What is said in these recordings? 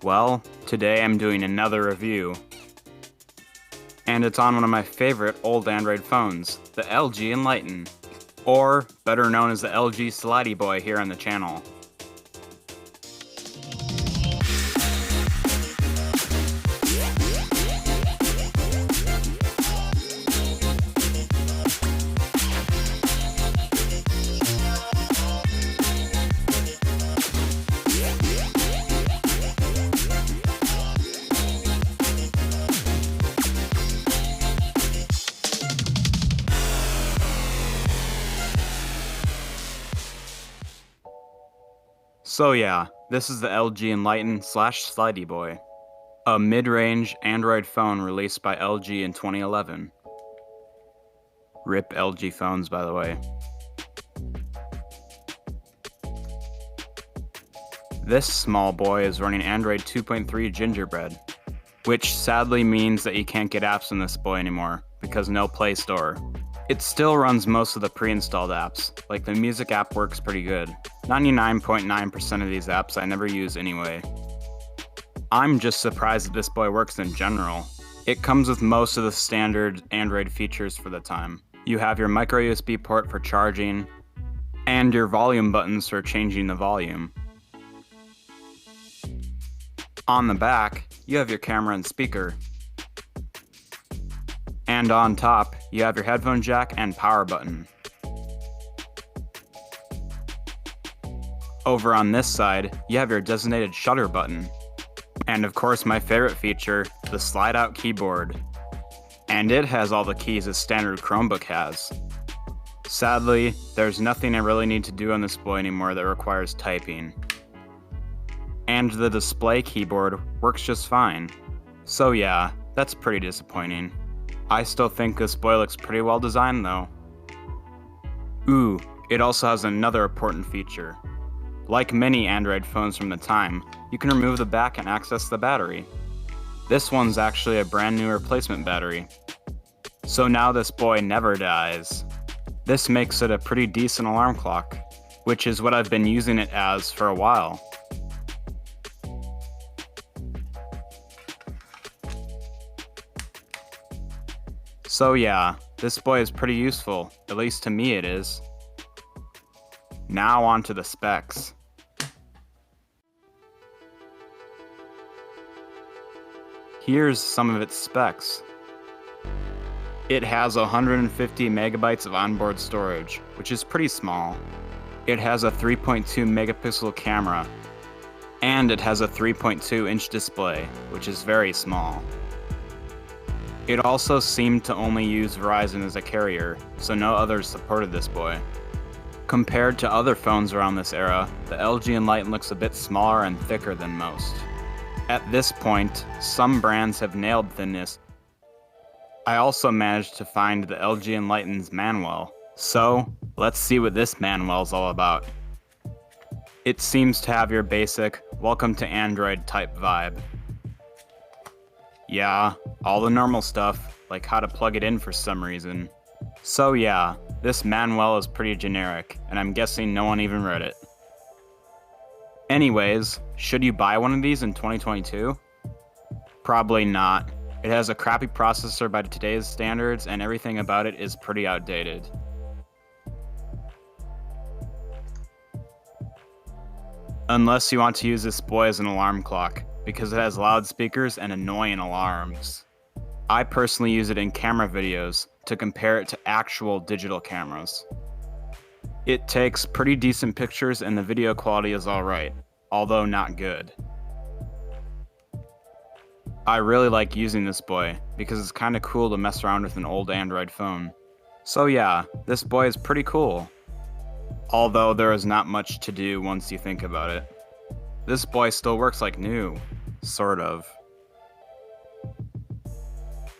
Well, today I'm doing another review. And it's on one of my favorite old Android phones, the LG Enlighten, or better known as the LG Slidey Boi here on the channel. So yeah, this is the LG Enlighten / Slidey Boi, a mid-range Android phone released by LG in 2011. RIP LG phones, by the way. This small boy is running Android 2.3 Gingerbread, which sadly means that you can't get apps on this boy anymore, because no Play Store. It still runs most of the pre-installed apps, like the music app works pretty good. 99.9% of these apps I never use anyway. I'm just surprised that this boy works in general. It comes with most of the standard Android features for the time. You have your micro USB port for charging, and your volume buttons for changing the volume. On the back, you have your camera and speaker. And on top, you have your headphone jack and power button. Over on this side, you have your designated shutter button. And of course my favorite feature, the slide out keyboard. And it has all the keys a standard Chromebook has. Sadly, there's nothing I really need to do on this boy anymore that requires typing. And the display keyboard works just fine. So yeah, that's pretty disappointing. I still think this boy looks pretty well designed though. Ooh, it also has another important feature. Like many Android phones from the time, you can remove the back and access the battery. This one's actually a brand new replacement battery. So now this boy never dies. This makes it a pretty decent alarm clock, which is what I've been using it as for a while. So yeah, this boy is pretty useful, at least to me it is. Now on to the specs. Here's some of its specs. It has 150 megabytes of onboard storage, which is pretty small. It has a 3.2 megapixel camera, and it has a 3.2-inch display, which is very small. It also seemed to only use Verizon as a carrier, so no others supported this boy. Compared to other phones around this era, the LG Enlighten looks a bit smaller and thicker than most. At this point, some brands have nailed thinness. I also managed to find the LG Enlighten's manual, so let's see what this manual's all about. It seems to have your basic, welcome to Android type vibe. Yeah, all the normal stuff, like how to plug it in for some reason. So yeah, this manual is pretty generic, and I'm guessing no one even read it. Anyways, should you buy one of these in 2022? Probably not. It has a crappy processor by today's standards, and everything about it is pretty outdated. Unless you want to use this boy as an alarm clock, because it has loudspeakers and annoying alarms. I personally use it in camera videos to compare it to actual digital cameras. It takes pretty decent pictures and the video quality is alright, although not good. I really like using this boy because it's kinda cool to mess around with an old Android phone. So yeah, this boy is pretty cool. Although there is not much to do once you think about it. This boy still works like new, sort of.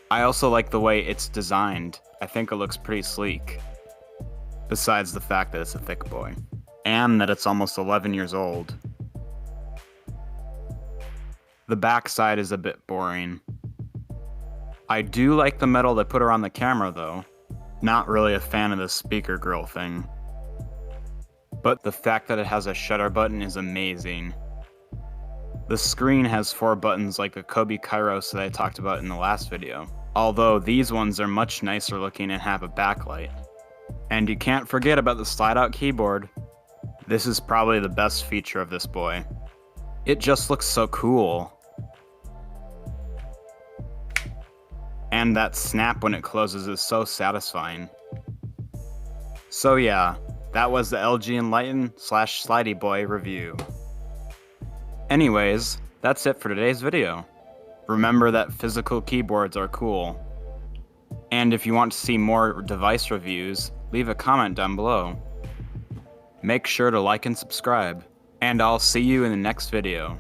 I also like the way it's designed. I think it looks pretty sleek. Besides the fact that it's a thick boy. And that it's almost 11 years old. The back side is a bit boring. I do like the metal they put around the camera though. Not really a fan of the speaker grill thing. But the fact that it has a shutter button is amazing. The screen has 4 buttons like the Kobe Kairos that I talked about in the last video, although these ones are much nicer looking and have a backlight. And you can't forget about the slide-out keyboard. This is probably the best feature of this boy. It just looks so cool. And that snap when it closes is so satisfying. So yeah, that was the LG Enlighten / Slidey Boi review. Anyways, that's it for today's video. Remember that physical keyboards are cool. And if you want to see more device reviews, leave a comment down below. Make sure to like and subscribe, and I'll see you in the next video.